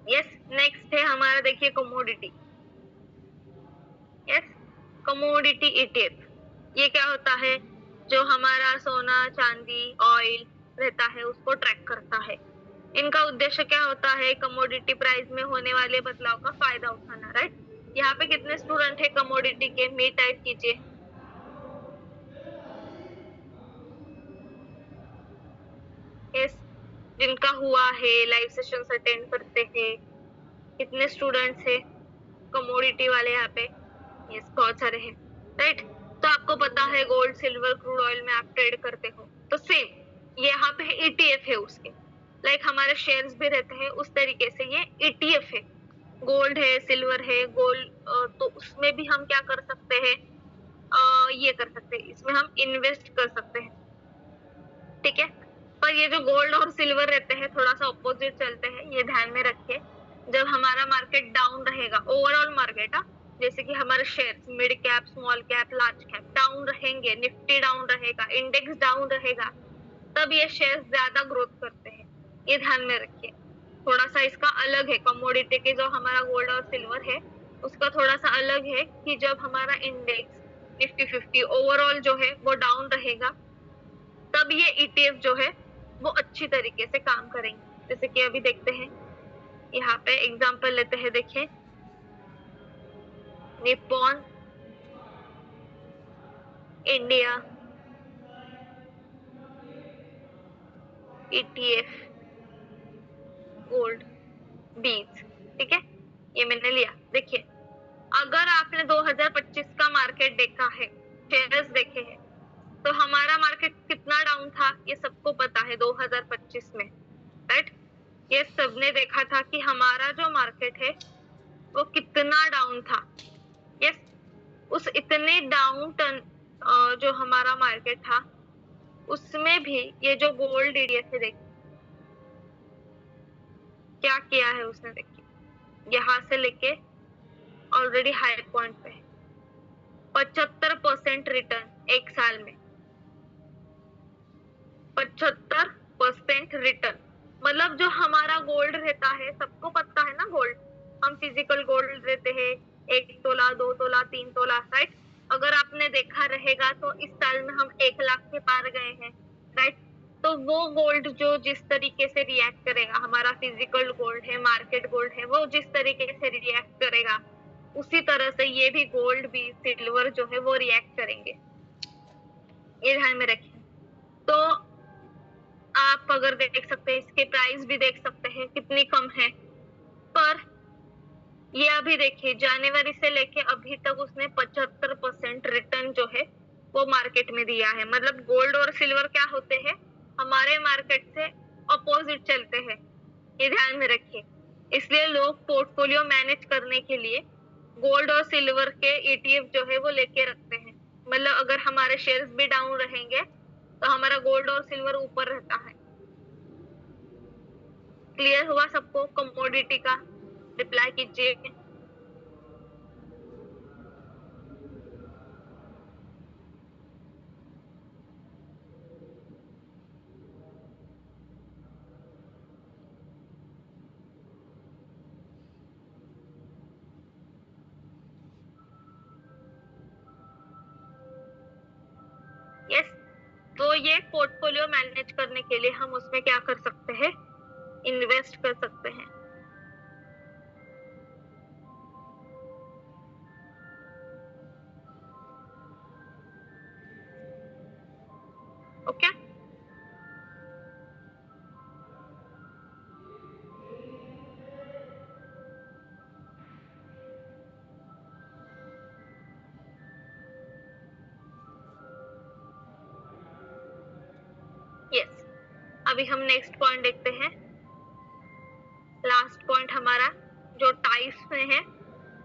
यस, नेक्स्ट है हमारा, देखिए कमोडिटी। यस, कमोडिटी ईटीएफ ये क्या होता है, जो हमारा सोना चांदी ऑयल रहता है उसको ट्रैक करता है। इनका उद्देश्य क्या होता है, कमोडिटी प्राइस में होने वाले बदलाव का फायदा उठाना। राइट, यहाँ पे कितने स्टूडेंट है कमोडिटी के, मी टाइप कीजिए। यस, जिनका हुआ है लाइव सेशंस अटेंड करते हैं, कितने स्टूडेंट्स है कमोडिटी वाले यहाँ पे? यस, बहुत सारे हैं। राइट, तो आपको पता है गोल्ड सिल्वर क्रूड ऑयल में आप ट्रेड करते हो, तो सेम यहाँ पे ईटीएफ है उसके। लाइक हमारे शेयर्स भी रहते हैं उस तरीके से ये ईटीएफ है। गोल्ड है, सिल्वर है, गोल्ड, तो उसमें भी हम क्या कर सकते हैं, ये कर सकते हैं, इसमें हम इन्वेस्ट कर सकते हैं। ठीक है, पर ये जो गोल्ड और सिल्वर रहते हैं थोड़ा सा ऑपोजिट चलते हैं, ये ध्यान में रखिए। जब हमारा मार्केट डाउन रहेगा, ओवरऑल मार्केट, जैसे कि हमारे shares mid cap small cap large cap down रहेंगे, निफ्टी डाउन रहेगा, इंडेक्स डाउन रहेगा, तब ये शेयर्स ज्यादा ग्रोथ करते हैं। ये ध्यान में रखिए। थोड़ा सा इसका अलग है, कमोडिटी के जो हमारा गोल्ड और सिल्वर है उसका थोड़ा सा अलग है कि जब हमारा इंडेक्स निफ्टी 50 ओवरऑल जो है वो डाउन रहेगा तब ये ईटीएफ जो है वो अच्छी तरीके से काम करेंगे। जैसे कि अभी देखते हैं, यहाँ पे एग्जांपल लेते हैं। देखिए निप्पॉन इंडिया ईटीएफ गोल्ड बीज, ठीक है, ये मैंने लिया। देखिए अगर आपने 2025 का मार्केट देखा है, शेयर्स देखे हैं, तो हमारा मार्केट कितना डाउन था ये सबको पता है 2025 में। राइट, ये सबने देखा था कि हमारा जो मार्केट है वो कितना डाउन था। यस, उस इतने डाउन टर्न जो हमारा मार्केट था उसमें भी ये जो गोल्ड ईटीएफ है देखिए क्या किया है उसने। देखिए यहाँ से लेके ऑलरेडी हाई पॉइंट पे है, 75% रिटर्न एक साल में, 75% रिटर्न। मतलब जो हमारा गोल्ड रहता है, सबको पता है ना गोल्ड, हम फिजिकल गोल्ड रहते हैं 1 तोला 2 तोला 3 तोला, राइट। अगर आपने देखा रहेगा तो इस साल में हम 1 लाख के पार गए हैं, राइट। तो वो गोल्ड जो जिस तरीके से रिएक्ट करेगा, हमारा फिजिकल गोल्ड है, मार्केट गोल्ड है, वो जिस तरीके से रिएक्ट करेगा उसी तरह से ये भी गोल्ड भी सिल्वर जो है वो रिएक्ट करेंगे, ये ध्यान में रखिए। तो आप अगर देख सकते हैं, इसके प्राइस भी देख सकते हैं कितनी कम है, पर ये अभी देखिए जनवरी से लेके अभी तक उसने 75% रिटर्न जो है वो मार्केट में दिया है। मतलब गोल्ड और सिल्वर क्या होते हैं, हमारे मार्केट से अपोजिट चलते हैं, ये ध्यान में रखिए। इसलिए लोग पोर्टफोलियो मैनेज करने के लिए गोल्ड और सिल्वर के ईटीएफ जो है वो लेके रखते हैं। मतलब अगर हमारे शेयर्स भी डाउन रहेंगे तो हमारा गोल्ड और सिल्वर ऊपर रहता है। क्लियर हुआ सबको? कमोडिटी का रिप्लाई कीजिए। यस, तो ये पोर्टफोलियो मैनेज करने के लिए हम उसमें क्या कर सकते हैं, इन्वेस्ट कर सकते हैं। Okay, yes. अभी हम नेक्स्ट पॉइंट देखते हैं। लास्ट पॉइंट हमारा जो टाइप्स में है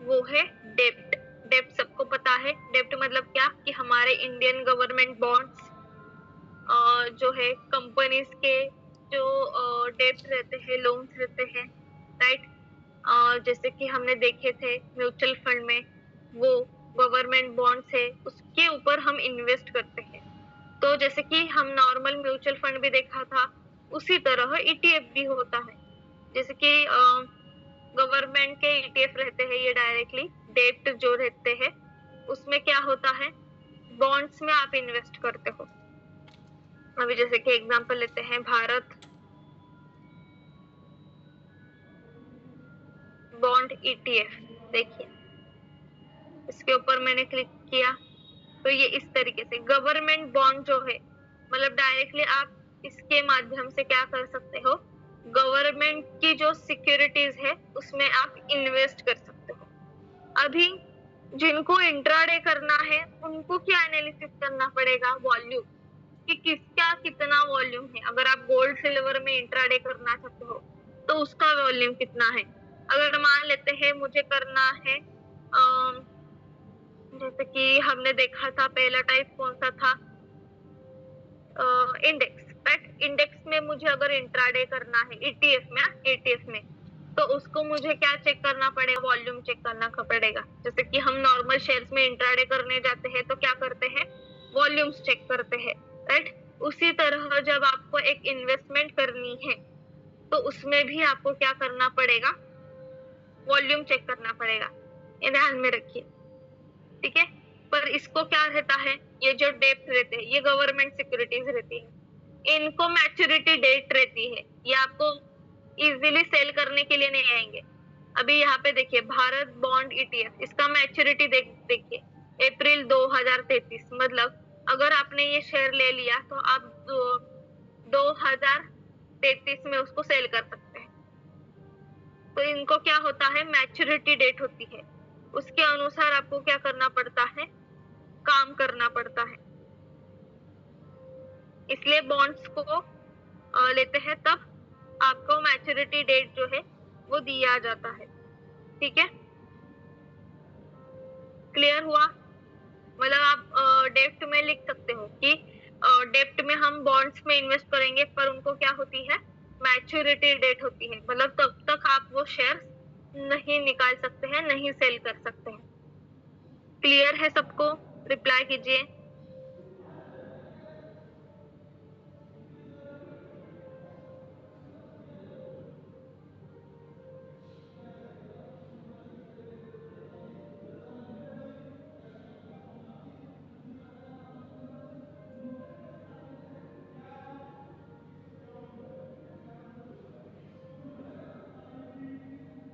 वो है डेब्ट। डेब्ट सबको पता है, डेब्ट मतलब क्या कि हमारे इंडियन गवर्नमेंट बॉन्ड्स जो है, कंपनीज के जो डेब्ट रहते हैं, लोन्स रहते हैं, राइट। जैसे कि हमने देखे थे म्यूचुअल फंड में वो गवर्नमेंट बॉन्ड्स है, उसके ऊपर हम इन्वेस्ट करते हैं। तो जैसे कि हम नॉर्मल म्यूचुअल फंड भी देखा था, उसी तरह ईटीएफ भी होता है। जैसे कि गवर्नमेंट के ईटीएफ रहते हैं, ये डायरेक्टली डेब्ट जो रहते हैं उसमें क्या होता है, बॉन्ड्स में आप इन्वेस्ट करते हो। अभी जैसे कि एग्जांपल लेते हैं भारत बॉन्ड ईटीएफ, देखिए इसके ऊपर मैंने क्लिक किया तो ये इस तरीके से गवर्नमेंट बॉन्ड जो है, मतलब डायरेक्टली आप इसके माध्यम से क्या कर सकते हो, गवर्नमेंट की जो सिक्योरिटीज है उसमें आप इन्वेस्ट कर सकते हो। अभी जिनको इंट्राडे करना है उनको क्या एनालिसिस करना पड़ेगा, वॉल्यूम, कि किसका कितना वॉल्यूम है। अगर आप गोल्ड सिल्वर में इंट्राडे करना चाहते हो तो उसका वॉल्यूम कितना है। अगर मान लेते हैं मुझे करना है जैसे कि हमने देखा था पहला टाइप कौन सा था, इंडेक्स, राइट। इंडेक्स में मुझे अगर इंट्राडे करना है ईटीएफ में, ईटीएफ में, तो उसको मुझे क्या चेक करना पड़ेगा, वॉल्यूम चेक करना पड़ेगा। जैसे कि हम नॉर्मल शेयर्स में इंट्राडे करने जाते हैं तो क्या करते हैं, वॉल्यूम्स चेक करते हैं, राइट। उसी तरह जब आपको एक इन्वेस्टमेंट करनी है तो उसमें भी आपको क्या करना पड़ेगा, वॉल्यूम चेक करना पड़ेगा, ये ध्यान में रखिए, ठीक है। पर इसको क्या रहता है, ये जो डेब्ट रहते हैं ये गवर्नमेंट सिक्योरिटीज रहती है, इनको मैच्योरिटी डेट रहती है, ये आपको इजीली सेल करने के लिए नहीं आएंगे। अभी यहाँ पे देखिए भारत बॉन्ड ईटीएफ, इसका मैच्योरिटी देखिए अप्रैल 2033। मतलब अगर आपने ये शेयर ले लिया तो आप 2033 में उसको सेल कर सकते हैं। तो इनको क्या होता है, मैच्योरिटी डेट होती है, उसके अनुसार आपको क्या करना पड़ता है, काम करना पड़ता है। इसलिए बॉन्ड्स को लेते हैं तब आपको मैच्योरिटी डेट जो है वो दिया जाता है, ठीक है। क्लियर हुआ? मतलब आप डेप्ट में लिख सकते हो कि डेप्ट में हम बॉन्ड्स में इन्वेस्ट करेंगे, पर उनको क्या होती है, मैच्योरिटी डेट होती है, मतलब तब तक आप वो शेयर नहीं निकाल सकते हैं, नहीं सेल कर सकते हैं। क्लियर है सबको? रिप्लाई कीजिए।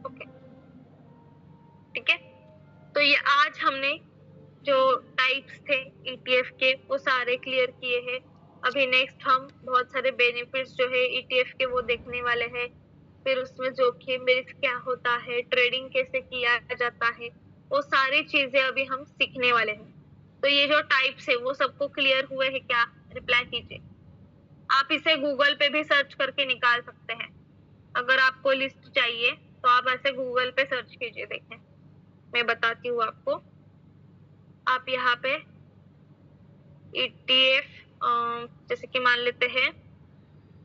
ओके, ठीक है। तो ये आज हमने जो टाइप्स थे ईटीएफ के वो सारे क्लियर किए हैं। अभी नेक्स्ट हम बहुत सारे बेनिफिट्स जो है ईटीएफ के वो देखने वाले हैं। फिर उसमें जोखिम रिस्क क्या होता है, ट्रेडिंग कैसे किया जाता है, वो सारी चीजें अभी हम सीखने वाले हैं। तो ये जो टाइप्स है वो सबको क्लियर हुए हैं क्या? रिप्लाई कीजिए। आप इसे गूगल पे भी सर्च करके निकाल सकते हैं। अगर आपको लिस्ट चाहिए तो आप ऐसे गूगल पे सर्च कीजिए। देखें, मैं बताती हूँ आपको। आप यहाँ पे ईटीएफ जैसे कि मान लेते हैं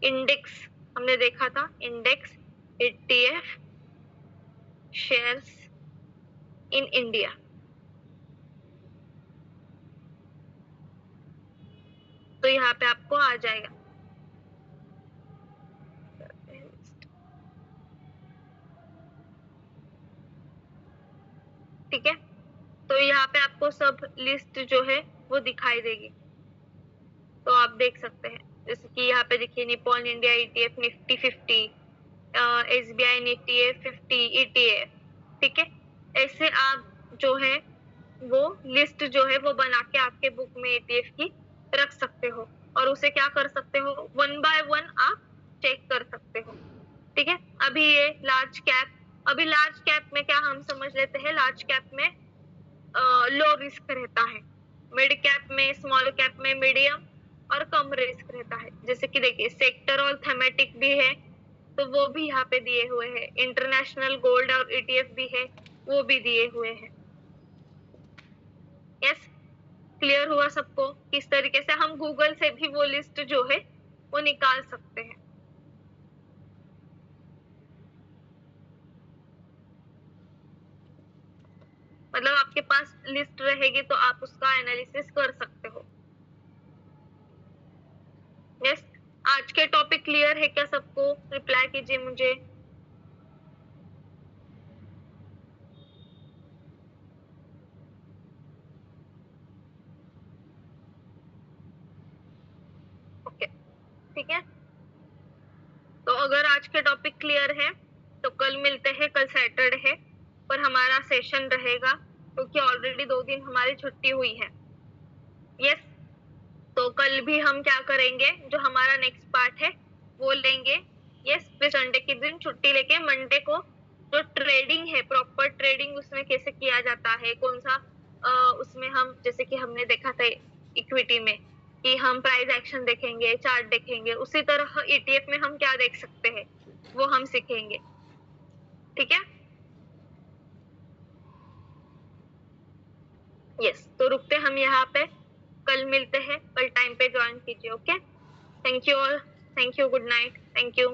इंडेक्स, हमने देखा था index ETF shares in India. तो यहाँ पे आपको आ जाएगा। ठीक है, तो यहाँ पे आपको सब लिस्ट जो है वो दिखाई देगी, तो आप देख सकते हैं। जैसे कि यहाँ पे देखिए Nippon India ETF Nifty 50, SBI Nifty 50 ETF. ठीक है, ऐसे आप जो है वो लिस्ट जो है वो बना के आपके बुक में ईटीएफ की रख सकते हो, और उसे क्या कर सकते हो, वन बाय वन आप चेक कर सकते हो। ठीक है, अभी ये लार्ज कैप, अभी लार्ज कैप में क्या हम समझ लेते हैं, लार्ज कैप में लो रिस्क रहता है, मिड कैप में, स्मॉल कैप में मीडियम और कम रिस्क रहता है। जैसे कि देखिए सेक्टर और थेमेटिक भी है, तो वो भी यहाँ पे दिए हुए हैं। इंटरनेशनल गोल्ड और ईटीएफ भी है, वो भी दिए हुए हैं। यस, क्लियर हुआ सबको? किस तरीके से हम गूगल से भी वो लिस्ट जो है वो निकाल सकते हैं। मतलब आपके पास लिस्ट रहेगी तो आप उसका एनालिसिस कर सकते हो। यस, आज के टॉपिक क्लियर है क्या सबको? रिप्लाई कीजिए मुझे। ओके, ठीक है। तो अगर आज के टॉपिक क्लियर है तो कल मिलते हैं। कल सैटरडे है पर हमारा सेशन रहेगा, क्योंकि ऑलरेडी 2 दिन हमारी छुट्टी हुई है। यस, तो कल भी हम क्या करेंगे, जो हमारा नेक्स्ट पार्ट है वो लेंगे। यस, फिर संडे के दिन छुट्टी लेके मंडे को जो ट्रेडिंग है, प्रॉपर ट्रेडिंग उसमें कैसे किया जाता है, कौन सा उसमें हम, जैसे कि हमने देखा था इक्विटी में कि हम प्राइस एक्शन देखेंगे, चार्ट देखेंगे, उसी तरह ईटीएफ में हम क्या देख सकते हैं वो हम सीखेंगे। ठीक है, यस, तो रुकते हम यहाँ पे, कल मिलते हैं। कल टाइम पे ज्वाइन कीजिए। Okay, thank you all, thank you, good night, thank you.